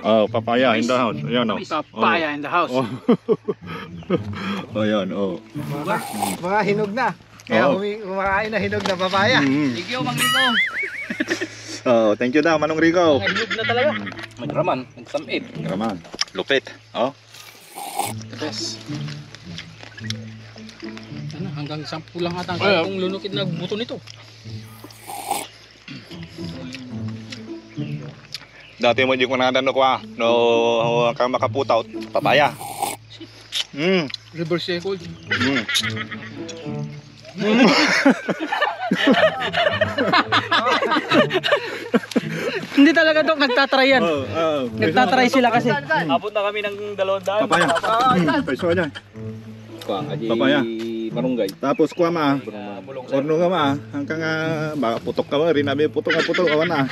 Oh, papaya in the house. Ayan o. Papaya in the house. Oh. Ayan o. Mga hinog na. Kaya Oo. kumakain na hinog na papaya. Thank you, Mang Rico. Oh, thank you daw, Manong Rico. Hinog na talaga. Magraman, nagsamit. Graman. Lupit. Oh. The best. Ano, hanggang 10 lang ata ang lunukid na buto nito. Dati mo hindi ko nadano ko no kang makaputaw papaya. Reverse echo. Hindi talaga to nagtatry yan. Nagtatry sila kasi. Abot na kami ng 200. Papaya. Peso niya. Papaya. Marunggay. Tapos kuha ma. Orno nga ma. Hanggang baka putok ka ma rin nabi putok awan na.